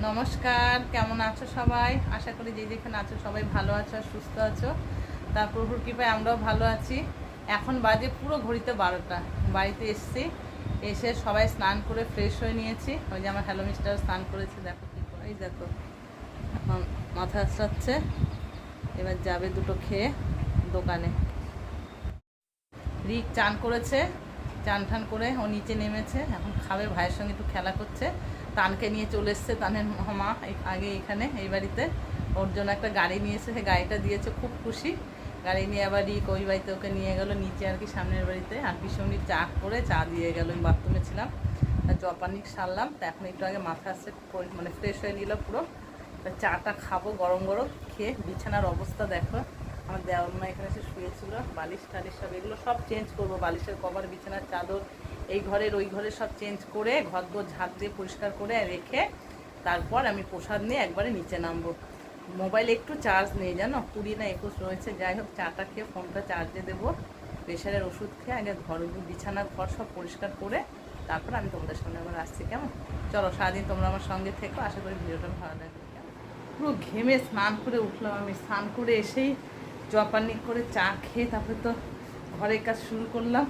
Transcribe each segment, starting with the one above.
নমস্কার, কেমন আছো সবাই? আশা করি যে যেখানে আছো সবাই ভালো আছো আর সুস্থ আছো। তার প্রভুর কৃপায় আমরাও ভালো আছি। এখন বাজে পুরো ঘড়িতে 12টা। বাড়িতে এসছি, এসে সবাই স্নান করে ফ্রেশ হয়ে নিয়েছি। ওই যে আমার হ্যালো মিস্টার স্নান করেছে, দেখো কী করে, এই দেখো এখন মাথা আঁচড়াচ্ছে। এবার যাবে দুটো খেয়ে দোকানে। রিক চান করেছে, চান ঠান করে ও নিচে নেমেছে, এখন খাবে, ভাইয়ের সঙ্গে একটু খেলা করছে। তানকে নিয়ে চলে এসছে, তানের মা আগে এখানে এই বাড়িতে ওর জন্য একটা গাড়ি নিয়ে এসে সেই গাড়িটা দিয়েছে, খুব খুশি। গাড়ি নিয়ে আবার রিক ওই বাড়িতে ওকে নিয়ে গেলো নিচে আর কি, সামনের বাড়িতে। আর পিছনে চা করে চা দিয়ে গেলো, আমি বাথরুমে ছিলাম, জপানি সারলাম। তা এখন একটু আগে মাথা আসছে, মানে ফ্রেশ হয়ে নিল পুরো। চাটা খাবো গরম গরম, খেয়ে বিছানার অবস্থা দেখো। আমার দেওয়ার মা এখানে এসে শুয়েছিল, বালিশ টালিশ সব এগুলো সব চেঞ্জ করবো, বালিশের কভার, বিছানার চাদর, এই ঘরের ওই ঘরে সব চেঞ্জ করে ঘর দোর ঝাঁট দিয়ে পরিষ্কার করে রেখে তারপর আমি প্রসাদ নিয়ে একবারে নিচে নামবো। মোবাইলে একটু চার্জ নেই জানো, 20 না 21 রয়েছে। যাই হোক, চাটা খেয়ে ফোনটা চার্জে দেবো, প্রেশারের ওষুধ খেয়ে আগে ঘর বিছানার ঘর সব পরিষ্কার করে তারপর আমি তোমাদের সামনে আবার আসছি। কেমন? চলো, সারাদিন তোমরা আমার সঙ্গে থেকো, আশা করি ভিডিওটা ভালো লাগবে। পুরো ঘেমে স্নান করে উঠলাম আমি, স্নান করে এসেই জপানি করে চা খেয়ে তারপরে তো ঘরের কাজ শুরু করলাম।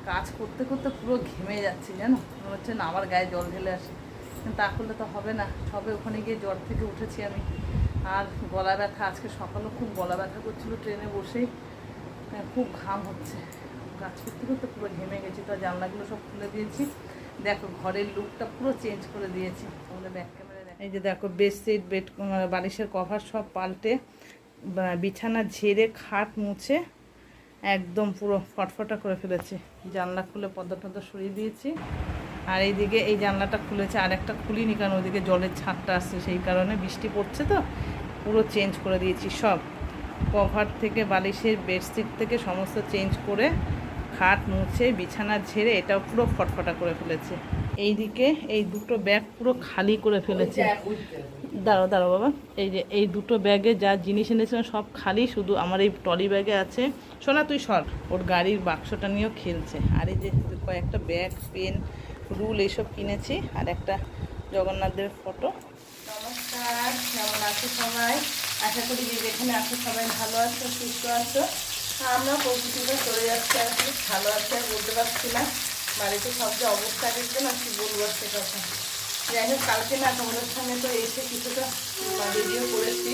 কাজ করতে করতে পুরো ঘেমে যাচ্ছি জানো, মনে হচ্ছে না আবার গায়ে জল ঢেলে আসে, কিন্তু তা করলে তো হবে না। সবে ওখানে গিয়ে জ্বর থেকে উঠেছি আমি। আর গলা ব্যথা, আজকে সকালেও খুব গলা ব্যথা করছিলো, ট্রেনে বসেই খুব ঘাম হচ্ছে। কাজ করতে করতে পুরো ঘেমে গেছি। তো জানলাগুলো সব খুলে দিয়েছি, দেখো ঘরের লুকটা পুরো চেঞ্জ করে দিয়েছি। আমাদের ব্যাক ক্যামেরা, এই যে দেখো বেডশিট, বালিশের কভার সব পাল্টে, বিছানা ঝেড়ে খাট মুছে একদম পুরো ফটফটা করে ফেলেছি। জানলা খুলে পর্দা টর্দা সরিয়ে দিয়েছি। আর এইদিকে এই জানলাটা খুলেছে, আর একটা খুলিনি কারণ ওইদিকে জলের ছাঁটটা আসছে, সেই কারণে বৃষ্টি পড়ছে তো পুরো চেঞ্জ করে দিয়েছি সব। কভার থেকে বালিশের বেডশিট থেকে সমস্ত চেঞ্জ করে খাট মুছে বিছানা ঝেড়ে এটাও পুরো ফটফটা করে ফেলেছে। এইদিকে এই দুটো ব্যাগ পুরো খালি করে ফেলেছে। দাঁড়াও দাঁড়াও বাবা, এই যে এই দুটো ব্যাগে যা জিনিস এনেছিলাম সব খালি, শুধু আমার এই ট্রলি ব্যাগে আছে। শোনা তুই সর, ওর গাড়ির বাক্সটা নিয়েও খেলছে। আর এই যে কয়েকটা ব্যাগ, পেন, রুল এইসব কিনেছি, আর একটা জগন্নাথদেবের ফটো। নমস্কার, কেমন আছো সবাই? আশা করি যে যেখানে আছো সবাই ভালো আছো, সুস্থ আছো। আমরা প্রকৃতিতে চলে যাচ্ছি আর কি, ভালো আছে আর বলতে পারছি না। বাড়িতে সব যে অবস্থা দেখবে না, কি বলবো সে কথা। যাই হোক, কালকে না তোমাদের সঙ্গে তো এসে কিছুটা ভিডিও করেছি,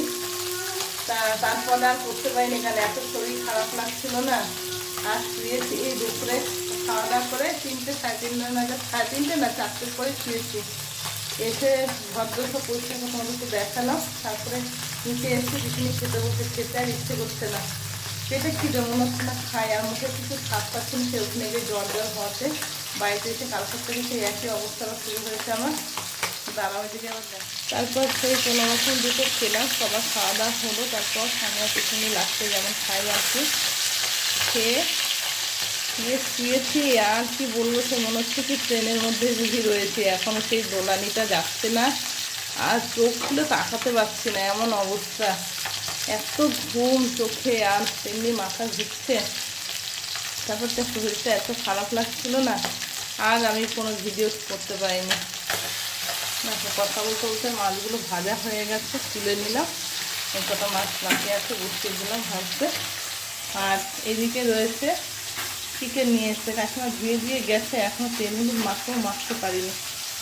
তারপরে আর করতে পারিনি, এখানে এত শরীর খারাপ লাগছিল না। আর শুয়েছি এই দুপুরে, খাওয়া দাওয়া করে 3টে, 3:30 নাগাদ, 3:30 না 4টের পরে শুয়েছি। এসে ঘর সব পরিষ্কার করে তোমাদেরকে দেখালাম, তারপরে নিচে এসে পিছনে খেতে বসে, খেতে আর ইচ্ছে করছে না, পেটে খিদে মনে হচ্ছে না খাই, আর মুখে কিছু স্বাদ পাচ্ছি না। সে ওখানে গিয়ে জ্বর হওয়াতে বাড়িতে এসে কালকে থেকে সেই একই অবস্থা শুরু হয়েছে আমার। দাঁড়াও দিকে আবার দেখ। তারপর সেই কোনো রকম দুটো খেলাম, সবার খাওয়া দাওয়া হলো। তারপর আমরা পিছনে লাগছে যেমন খাই আর কি, খেয়ে শুয়েছি। আর কি বলবো, সে মনে হচ্ছে কি ট্রেনের মধ্যে বুঝি রয়েছে, এখনও সেই দোলানিটা যাচ্ছে না, আর চোখ খুলে তাকাতে পারছি না, এমন অবস্থা। এত ঘুম চোখে, আর তেমনি মাথা ঘুরছে। তারপর তো শরীরটা এত খারাপ লাগছিল না, আর আমি কোনো ভিডিও করতে পারিনি। কথা বলতে বলতে মাছগুলো ভাজা হয়ে গেছে, তুলে নিলাম। এই কটা মাছ বাকি আছে, বসিয়ে দিলাম ভাজতে। আর এদিকে রয়েছে চিকেন নিয়ে এসছে, কাকিমা ধুয়ে দিয়ে গেছে, এখনও তেল হলুদ মাখতে পারিনি।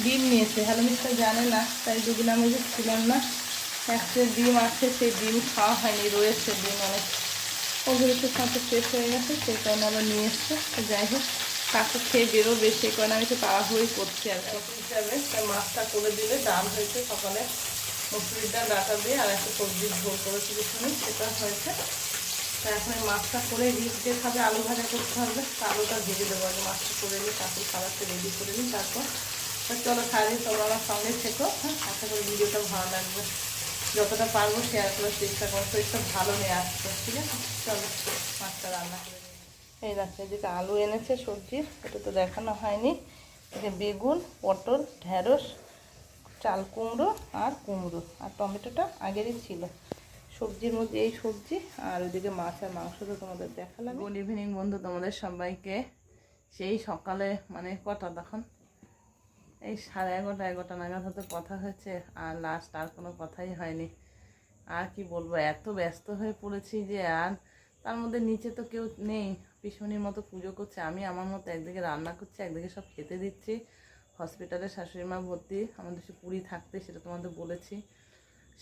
ডিম নিয়েছে, হ্যালো মিস্টার জানে না, তাই দুদিন আমি যে ছিলাম না। একটা ডিম আছে, সেই ডিম খাওয়া হয়নি, রয়েছে ডিম অনেক, ওগুলো তো সাথে শেষ হয়ে গেছে, সেই কারণে আবার নিয়ে এসছে। যাই হোক, কাকু খেয়ে বেরোবে, সেই কারণে আমি তো তাড়াহুড়োই করছি আর কি। হিসাবে মাছটা করে দিলে, ডাল হয়েছে সকালে, মুসুরির ডাল ডাটা দিয়ে, আর একটা সবজির ঝোল করেছি কিছুক্ষণ, সেটা হয়েছে। তা এখন এই মাছটা করে রিচ দিয়ে খাবে, আলু ভাজা করতে হবে, আলুটা ভেজে দেবো আগে। মাছটা করে নিই, কাকুর খাবারটা রেডি করে নিই, তারপর চলো সারাদিন তোমরা আমার সঙ্গে থেকো। হ্যাঁ, আশা করি ভিডিওটা ভালো লাগবে, যতটা পারবো শেয়ার করার চেষ্টা করো। শরীরটা ভালো নিয়ে আসতো, ঠিক আছে? চলো মাছটা রান্না করে নিই। এই রাখছে, যেটা আলু এনেছে সবজির, এটা তো দেখানো হয়নি। এখানে বেগুন, পটল, ঢেঁড়স, চাল কুমড়ো আর কুমড়ো, আর টমেটোটা আগেরই ছিল। সবজির মধ্যে এই সবজি, আর ওইদিকে মাছ আর মাংস তো তোমাদের দেখালাম। গুড ইভিনিং বন্ধু, তোমাদের সবাইকে। সেই সকালে মানে কটা তখন এই 11:30 নাগাদ হয়তো কথা হয়েছে, আর লাস্ট আর কোনো কথাই হয়নি। আর কি বলবো, এত ব্যস্ত হয়ে পড়েছি যে আর তার মধ্যে নিচে তো কেউ নেই, পিসমনির মতো পুজো করছে, আমি আমার মতো একদিকে রান্না করছি, একদিকে সব খেতে দিচ্ছি। হসপিটালে শাশুড়ি মা ভর্তি, আমাদের সে পুরী থাকতে, সেটা তোমাদের বলেছি,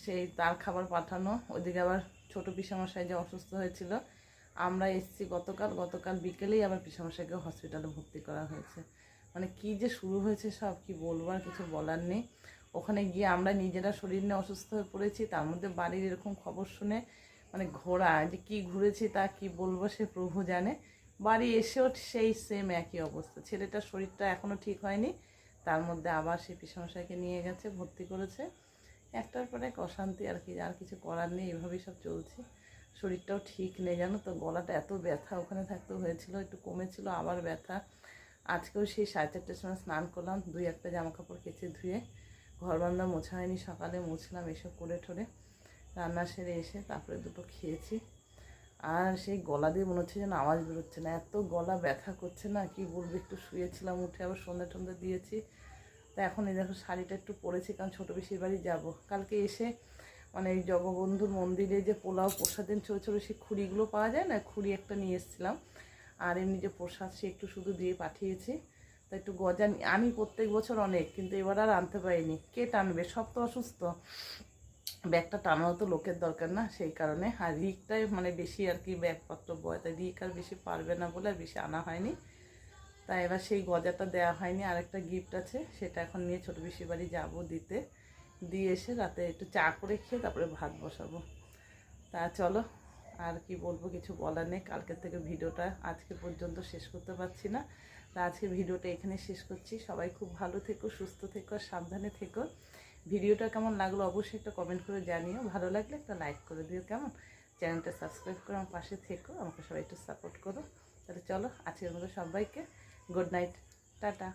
সেই তার খাবার পাঠানো। ওইদিকে আবার ছোটো পিসামশাই যে অসুস্থ হয়েছিল, আমরা এসেছি গতকাল বিকেলেই আবার পিসামশাইকে হসপিটালে ভর্তি করা হয়েছে। মানে কি যে শুরু হয়েছে সব, কি বলবো, আর কিছু বলার নেই। ওখানে গিয়ে আমরা নিজেরা শরীর নিয়ে অসুস্থ হয়ে পড়েছি, তার মধ্যে বাড়ির এরকম খবর শুনে মানে ঘোরা যে কি ঘুরেছি তা কি বলবো, সে প্রভু জানে। বাড়ি এসেও সেই সেম একই অবস্থা, ছেলেটার শরীরটা এখনও ঠিক হয়নি, তার মধ্যে আবার সেই পিসামশাইকে নিয়ে গেছে, ভর্তি করেছে। একটার পর এক অশান্তি, আর কি, আর কিছু করার নেই, এভাবেই সব চলছে। শরীরটাও ঠিক নেই জানো তো, গলাটা এত ব্যথা, ওখানে থাকতেও হয়েছিল, একটু কমেছিল, আবার ব্যথা। আজকেও সেই 4:30টার সময় স্নান করলাম, 2-1টা জামা কাপড় কেচে ধুয়ে, ঘর বান্ধা মোছা হয়নি, সকালে মুছলাম, এসব করে ঠোরে রান্না সেরে এসে তারপরে দুটো খেয়েছি। আর সেই গলা দিয়ে মনে হচ্ছে যেন আওয়াজ বেরোচ্ছে না, এত গলা ব্যথা করছে না, কি বলবো। একটু শুয়েছিলাম, উঠে আবার সন্ধ্যা টন্ধে দিয়েছি। তা এখন এই দেখো শাড়িটা একটু পরেছি, কারণ ছোটো পিসির বাড়ি যাবো কালকে। এসে মানে এই জগবন্ধুর মন্দিরে যে পোলাও প্রসাদের ছোটো ছোটো সেই খুঁড়িগুলো পাওয়া যায় না, খুঁড়ি একটা নিয়ে এসেছিলাম, আর এমনি যে প্রসাদ সে একটু শুধু দিয়ে পাঠিয়েছি। তা একটু গজা আমি প্রত্যেক বছর অনেক, কিন্তু এবার আর আনতে পারিনি, কে টানবে, সব তো অসুস্থ, ব্যাগটা টানাও তো লোকের দরকার না, সেই কারণে। আর রিকটাই মানে বেশি আর কি ব্যাগপত্র বয়, তাই রিক আর বেশি পারবে না বলে আর বেশি আনা হয়নি। তাই এবার সেই গজাটা দেওয়া হয়নি, আর একটা গিফট আছে, সেটা এখন নিয়ে ছোটো পিসির বাড়ি যাবো দিতে, দিয়ে এসে রাতে একটু চা করে খেয়ে তারপরে ভাত বসাবো। তা চলো, আর কি বলবো, কিছু বলার নেই। কালকের থেকে ভিডিওটা আজকে পর্যন্ত শেষ করতে পারছি না, তা আজকে ভিডিওটা এখানে শেষ করছি। সবাই খুব ভালো থেকো, সুস্থ থেকো, আর সাবধানে থেকো। ভিডিওটা কেমন লাগলো অবশ্যই একটা কমেন্ট করে জানিও, ভালো লাগলে একটা লাইক করে দিও, কেমন, চ্যানেলটা সাবস্ক্রাইব করে আমার পাশে থেকো, আমাকে সবাই একটু সাপোর্ট করো। তাহলে চলো, আজকের মতো সবাইকে গুড নাইট, টাটা।